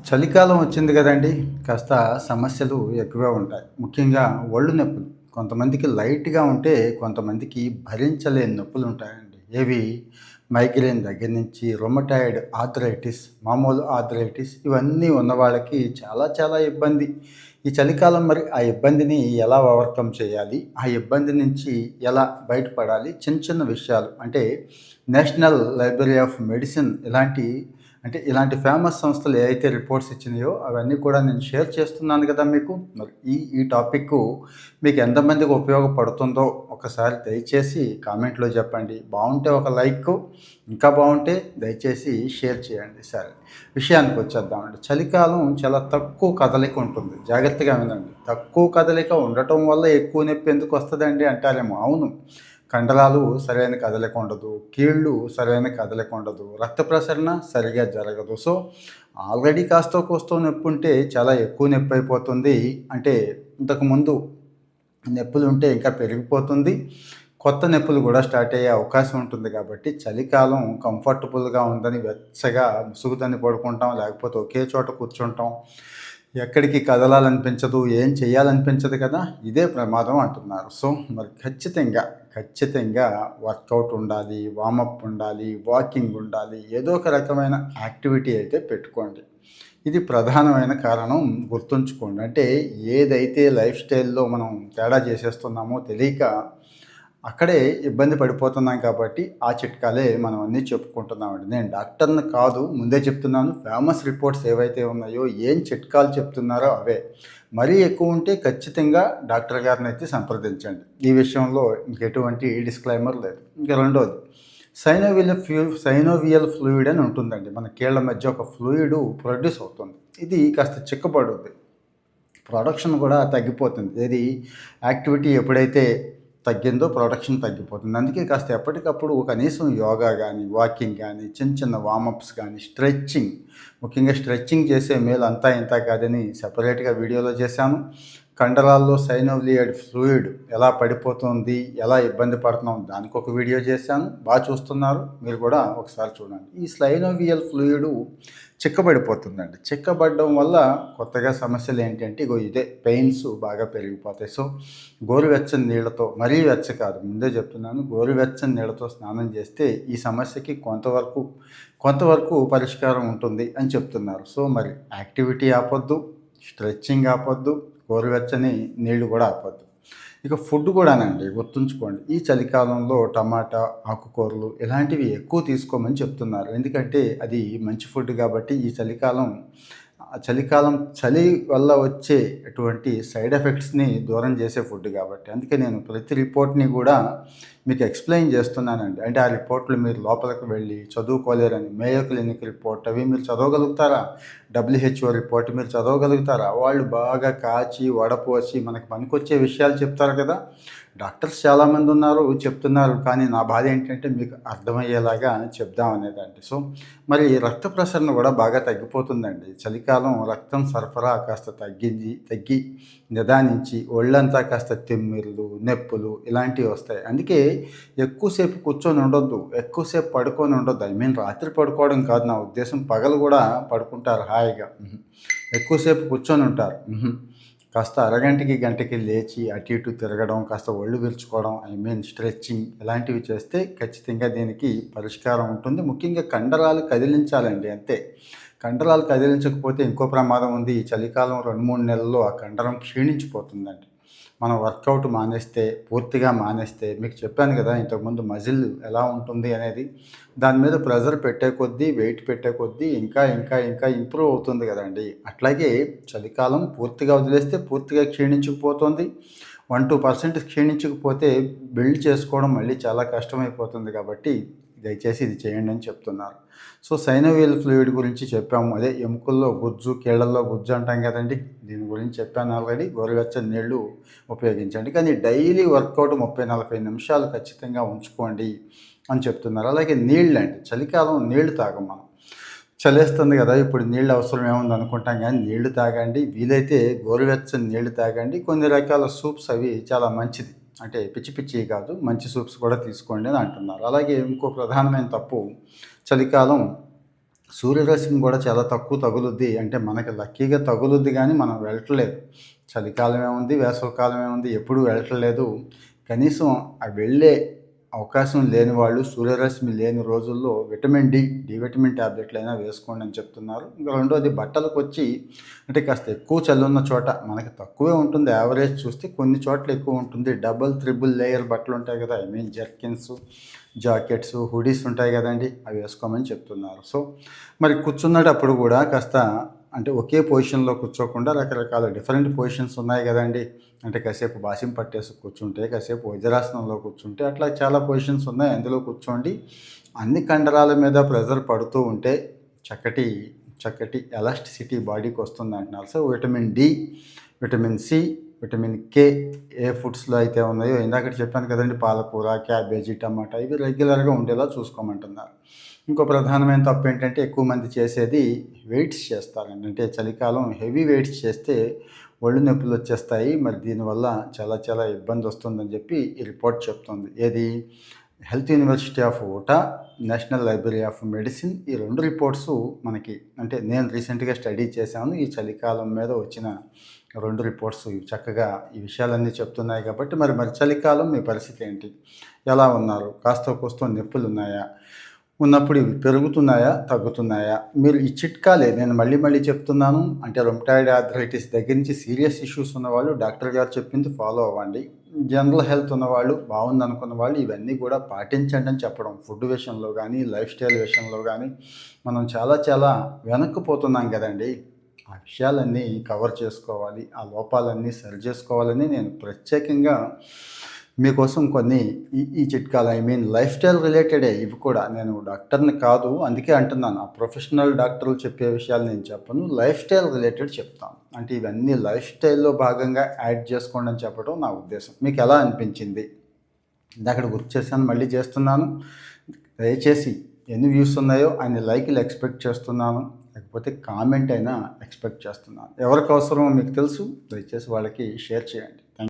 చలికాలం వచ్చింది కదండీ! కాస్త సమస్యలు ఎక్కువే ఉంటాయి. ముఖ్యంగా ఒళ్ళు నొప్పులు. కొంతమందికి లైట్‌గా ఉంటే, కొంతమందికి భరించలేని నొప్పులుంటాయండి. ఏవి మైగ్రేన్ దగ్గర నుంచి రొమటాయిడ్ ఆర్థరైటిస్, మామూలు ఆర్థరైటిస్ ఇవన్నీ ఉన్న వాళ్ళకి చాలా చాలా ఇబ్బంది. ఈ చలికాలం మరి ఆ ఇబ్బందిని ఎలా ఓవర్‌కమ్ చేయాలి? ఆ ఇబ్బంది నుంచి ఎలా బయటపడాలి? చిన్న చిన్న విషయాలు అంటే నేషనల్ లైబ్రరీ ఆఫ్ మెడిసిన్ ఇలాంటి ఫేమస్ సంస్థలు ఏవైతే రిపోర్ట్స్ ఇచ్చినాయో అవన్నీ కూడా నేను షేర్ చేస్తున్నాను కదా మీకు. మరి ఈ ఈ టాపిక్కు మీకు ఎంతమందికి ఉపయోగపడుతుందో ఒకసారి దయచేసి కామెంట్లో చెప్పండి. బావుంటే ఒక లైక్, ఇంకా బావుంటే దయచేసి షేర్ చేయండి. సరే, విషయానికి వచ్చేద్దామండి. చలికాలం చాలా తక్కువ కదలిక ఉంటుంది. జాగ్రత్తగా వినండి. తక్కువ కదలిక ఉండటం వల్ల ఎక్కువ నొప్పి ఎందుకు వస్తదండి అంటారేమో. అవును. కండరాలు సరైన కదలిక ఉండదు, కీళ్ళు సరైన కదలిక ఉండదు, రక్త ప్రసరణ సరిగా జరగదు. సో, ఆల్రెడీ కాస్తో కూస్తో నొప్పుంటే చాలా ఎక్కువ నొప్పి అయిపోతుంది. అంటే ఇంతకుముందు నొప్పులుంటే ఇంకా పెరిగిపోతుంది. కొత్త నొప్పులు కూడా స్టార్ట్ అయ్యే అవకాశం ఉంటుంది కాబట్టి చలికాలం కంఫర్టబుల్‌గా ఉందని వెచ్చగా ముసుగుతోని పడుకుంటాం. లేకపోతే ఒకే చోట కూర్చుంటాం. ఎక్కడికి కదలాలనిపించదు. ఏం చేయాలనిపించదు కదా! ఇదే ప్రమాదం అంటున్నారు. సో, మరి ఖచ్చితంగా వర్కౌట్ ఉండాలి, వార్మప్ ఉండాలి, వాకింగ్ ఉండాలి. ఏదో ఒక రకమైన యాక్టివిటీ అయితే పెట్టుకోండి. ఇది ప్రధానమైన కారణం గుర్తుంచుకోండి. అంటే ఏదైతే లైఫ్ స్టైల్‌లో మనం తేడా చేసేస్తున్నామో తెలియక అక్కడే ఇబ్బంది పడిపోతున్నాం కాబట్టి ఆ చిట్కాలే మనం అన్నీ చెప్పుకుంటున్నామండి. నేను డాక్టర్‌ని కాదు, ముందే చెప్తున్నాను. ఫేమస్ రిపోర్ట్స్ ఏవైతే ఉన్నాయో ఏం చిట్కాలు చెప్తున్నారో అవే. మరీ ఎక్కువ ఉంటే ఖచ్చితంగా డాక్టర్ గారినైతే సంప్రదించండి. ఈ విషయంలో ఇంకెటువంటి డిస్క్లైమర్ లేదు. ఇంక రెండోది సైనోవియల్ ఫ్లూయిడ్ అని ఉంటుందండి. మన కీళ్ళ మధ్య ఒక ఫ్లూయిడ్ ప్రొడ్యూస్ అవుతుంది. ఇది కాస్త చిక్కబడుద్ది. ప్రొడక్షన్ కూడా తగ్గిపోతుంది. ఏది యాక్టివిటీ ఎప్పుడైతే తగ్గిందో ప్రొడక్షన్ తగ్గిపోతుంది. అందుకే కాస్త ఎప్పటికప్పుడు కనీసం యోగా గానీ, వాకింగ్ గానీ, చిన్న చిన్న వార్మప్స్ గానీ, స్ట్రెచ్చింగ్, ముఖ్యంగా స్ట్రెచ్చింగ్ చేసే మేలు అంతా ఇంతా కాదని సెపరేట్‌గా వీడియోలో చేశాను. కండరాల్లో సైనోవియల్ ఫ్లూయిడ్ ఎలా పడిపోతుంది, ఎలా ఇబ్బంది పడుతున్నాం దానికొక వీడియో చేశాను. చూస్తున్నారు. మీరు కూడా ఒకసారి చూడండి. ఈ సైనోవియల్ ఫ్లూయిడు చిక్కబడిపోతుందండి. చిక్కబడడం వల్ల కొత్తగా సమస్యలు ఏంటంటే ఇదే పెయిన్స్ బాగా పెరిగిపోతాయి. సో, గోరువెచ్చని నీళ్ళతో, మరీ వెచ్చ కాదు, ముందే చెప్తున్నాను, గోరువెచ్చని నీళ్ళతో స్నానం చేస్తే ఈ సమస్యకి కొంతవరకు పరిష్కారం ఉంటుంది అని చెప్తున్నారు. సో, మరి యాక్టివిటీ ఆపొద్దు, స్ట్రెచ్చింగ్ ఆపొద్దు, గోరువెచ్చని నీళ్ళు కూడా ఆపొద్దు. ఇక ఫుడ్ కూడానండి గుర్తుంచుకోండి. ఈ చలికాలంలో టమాటా, ఆకుకూరలు ఇలాంటివి ఎక్కువ తీసుకోమని చెప్తున్నారు. ఎందుకంటే అది మంచి ఫుడ్ కాబట్టి ఈ చలికాలం చలి వల్ల వచ్చే ఎటువంటి సైడ్ ఎఫెక్ట్స్‌ని దూరం చేసే ఫుడ్ కాబట్టి. అందుకే నేను ప్రతి రిపోర్ట్‌ని కూడా మీకు ఎక్స్‌ప్లెయిన్ చేస్తున్నానండి. అంటే ఆ రిపోర్ట్‌లు మీరు లోపలికి వెళ్ళి చదువుకోలేరని. మేయో క్లినిక్ రిపోర్ట్ అవి మీరు చదవగలుగుతారా? డబ్ల్యూహెచ్ఓ రిపోర్ట్ మీరు చదవగలుగుతారా? వాళ్ళు బాగా కాచి, వడపోసి మనకు పనికొచ్చే విషయాలు చెప్తారు కదా! డాక్టర్స్ చాలామంది ఉన్నారు, చెప్తున్నారు. కానీ నా బాధ ఏంటంటే మీకు అర్థమయ్యేలాగా చెప్దాం అనేదండి. సో, మరి రక్త ప్రసరణ కూడా బాగా తగ్గిపోతుందండి. చలికాలం రక్తం సరఫరా కాస్త తగ్గి నిదానించి ఒళ్ళంతా కాస్త తిమ్మిర్లు, నొప్పులు ఇలాంటివి వస్తాయి. అందుకే ఎక్కువసేపు కూర్చొని ఉండొద్దు, ఎక్కువసేపు పడుకొని ఉండొద్దు. రాత్రి పడుకోవడం కాదు నా ఉద్దేశం. పగలు కూడా పడుకుంటారు హాయిగా. ఎక్కువసేపు కూర్చొని ఉంటారు. కాస్త అరగంటకి, గంటకి లేచి అటు ఇటు తిరగడం, కాస్త ఒళ్ళు విరుచుకోవడం, స్ట్రెచ్చింగ్ ఇలాంటివి చేస్తే ఖచ్చితంగా దీనికి పరిష్కారం ఉంటుంది. ముఖ్యంగా కండరాలు కదిలించాలండి అంతే. కండరాలు కదిలించకపోతే ఇంకో ప్రమాదం ఉంది. ఈ చలికాలం 2, 3 నెలల్లో ఆ కండరం క్షీణించిపోతుందండి. మనం వర్కౌట్ పూర్తిగా మానేస్తే మీకు చెప్పాను కదా ఇంతకుముందు మజిల్ ఎలా ఉంటుంది అనేది. దాని మీద ప్రెషర్ పెట్టే కొద్దీ, వెయిట్ పెట్టే కొద్దీ ఇంకా ఇంప్రూవ్ అవుతుంది కదండీ. అట్లాగే చలికాలం పూర్తిగా వదిలేస్తే పూర్తిగా క్షీణించుకుపోతుంది. 1, 2% క్షీణించకపోతే బిల్డ్ చేసుకోవడం మళ్ళీ చాలా కష్టమైపోతుంది కాబట్టి దయచేసి ఇది చేయండి అని చెప్తున్నారు. సో, సైనోవియల్ ఫ్లూయిడ్ గురించి చెప్పాము. అదే ఎముకల్లో గుజ్జు, కీళ్ళల్లో గుజ్జు అంటాం కదండీ. దీని గురించి చెప్పాను ఆల్రెడీ. గోరువెచ్చని నీళ్ళు ఉపయోగించండి. కానీ డైలీ వర్కౌట్ 30, 40 నిమిషాలు ఖచ్చితంగా ఉంచుకోండి అని చెప్తున్నారు. అలాగే నీళ్ళండి. చలికాలం నీళ్లు తాగం మనం. చలేస్తుంది కదా! ఇప్పుడు నీళ్ళు అవసరం ఏముంది అనుకుంటాం కానీ నీళ్లు తాగండి. వీలైతే గోరువెచ్చని నీళ్లు తాగండి. కొన్ని రకాల సూప్స్ అవి చాలా మంచిది. అంటే పిచ్చియి కాదు. మంచి సూప్స్ కూడా తీసుకోండి అని అంటున్నారు. అలాగే ఇంకో ప్రధానమైన తప్పు చలికాలం సూర్యరశ్మి కూడా చాలా తక్కువ తగులుద్ది. అంటే మనకి లక్కీగా తగులుద్ది గానీ మనం వెళ్ళట్లేదు. చలికాలమే ఉంది, వేసవికాలమే ఉంది, ఎప్పుడూ వెళ్ళట్లేదు. కనీసం ఆ వెళ్ళే అవకాశం లేని వాళ్ళు సూర్యరశ్మి లేని రోజుల్లో విటమిన్ డి విటమిన్ టాబ్లెట్లైనా వేసుకోండి అని చెప్తున్నారు. ఇంకా రెండోది బట్టలకొచ్చి అంటే కాస్త ఎక్కువ చలున్న చోట మనకి తక్కువే ఉంటుంది యావరేజ్ చూస్తే, కొన్ని చోట్ల ఎక్కువ ఉంటుంది. డబుల్, త్రిబుల్ లేయర్ బట్టలుంటాయి కదా! I mean jerkins, jackets, hoodies ఉంటాయి కదండీ! అవి వేసుకోమని చెప్తున్నారు. సో, మరి కూర్చునేటప్పుడు కూడా కాస్త అంటే ఒకే పొజిషన్‌లో కూర్చోకుండా రకరకాల డిఫరెంట్ పొజిషన్స్ ఉన్నాయి గదండీ! అంటే కాసేపు బాసిం పట్టేసి కూర్చుంటే, కాసేపు వజ్రాసనంలో కూర్చుంటే, అట్లా చాలా పొజిషన్స్ ఉన్నాయి. అందులో కూర్చోండి. అన్ని కండరాల మీద ప్రెషర్ పడుతూ ఉంటే చక్కటి చక్కటి ఎలాస్టిసిటీ బాడీకి వస్తుందంటున్నారు. So, vitamin D, vitamin C, vitamin K ఏ ఫుడ్స్‌లో అయితే ఉన్నాయో ఇందాకడ చెప్పాను కదండీ! పాలకూర, క్యాబేజీ, టమాటా ఇవి రెగ్యులర్‌గా ఉండేలా చూసుకోమంటున్నారు. ఇంకో ప్రధానమైన తప్పేంటంటే ఎక్కువ మంది చేసేది వెయిట్స్ చేస్తారండి. అంటే చలికాలం హెవీ వెయిట్స్ చేస్తే ఒళ్ళు నొప్పులొచ్చేస్తాయి. మరి దీనివల్ల చాలా చాలా ఇబ్బందొస్తుందని చెప్పి ఈ రిపోర్ట్ చెప్తుంది. ఏది? Health university of Utah, national library of medicine ఈ 2 రిపోర్ట్సు మనకి అంటే నేను రీసెంట్‌గా స్టడీ చేశాను. ఈ చలికాలం మీద వచ్చిన 2 రిపోర్ట్స్ ఇవి చక్కగా ఈ విషయాలన్నీ చెప్తున్నాయి కాబట్టి మరి చలికాలం మీ పరిస్థితి ఏంటి? ఎలా ఉన్నారు? కాస్తో కూస్తో నొప్పులున్నాయా? ఉన్నప్పుడు ఇవి పెరుగుతున్నాయా? తగ్గుతున్నాయా? మీరు ఈ చిట్కాలే నేను మళ్ళీ మళ్ళీ చెప్తున్నాను. అంటే రొమటాయిడ్ ఆర్థరైటిస్ దగ్గర నుంచి సీరియస్ ఇష్యూస్ ఉన్నవాళ్ళు డాక్టర్ గారు చెప్పింది ఫాలో అవ్వండి. జనరల్ హెల్త్ ఉన్నవాళ్ళు, బాగుందనుకున్న వాళ్ళు ఇవన్నీ కూడా పాటించండి అని చెప్పడం. ఫుడ్ విషయంలో గానీ, లైఫ్ స్టైల్ విషయంలో గానీ మనం చాలా చాలా వెనక్కిపోతున్నాం గదండీ! ఆ విషయాలన్నీ కవర్ చేసుకోవాలి. ఆ లోపాలన్నీ సరి చేసుకోవాలని నేను ప్రత్యేకంగా మీకోసం కొన్ని ఈ చిట్కాలు ఐ మీన్ లైఫ్ స్టైల్ రిలేటెడే ఇవి కూడా. నేను డాక్టర్‌ని కాదు. అందుకే అంటున్నాను. ఆ ప్రొఫెషనల్ డాక్టర్లు చెప్పే విషయాలు నేను చెప్పను. లైఫ్ స్టైల్ రిలేటెడ్ చెప్తాను. అంటే ఇవన్నీ లైఫ్ స్టైల్‌లో భాగంగా యాడ్ చేసుకోండి అని చెప్పడం నా ఉద్దేశం. మీకెలా అనిపించింది? ఇందాకడ గుర్తు చేశాను, మళ్ళీ చేస్తున్నాను. దయచేసి ఎన్ని వ్యూస్ ఉన్నాయో అన్ని లైకులు ఎక్స్‌పెక్ట్ చేస్తున్నాను. లేకపోతే కామెంట్ అయినా ఎక్స్‌పెక్ట్ చేస్తున్నాను. ఎవరికి అవసరమో మీకు తెలుసు. దయచేసి వాళ్ళకి షేర్ చేయండి.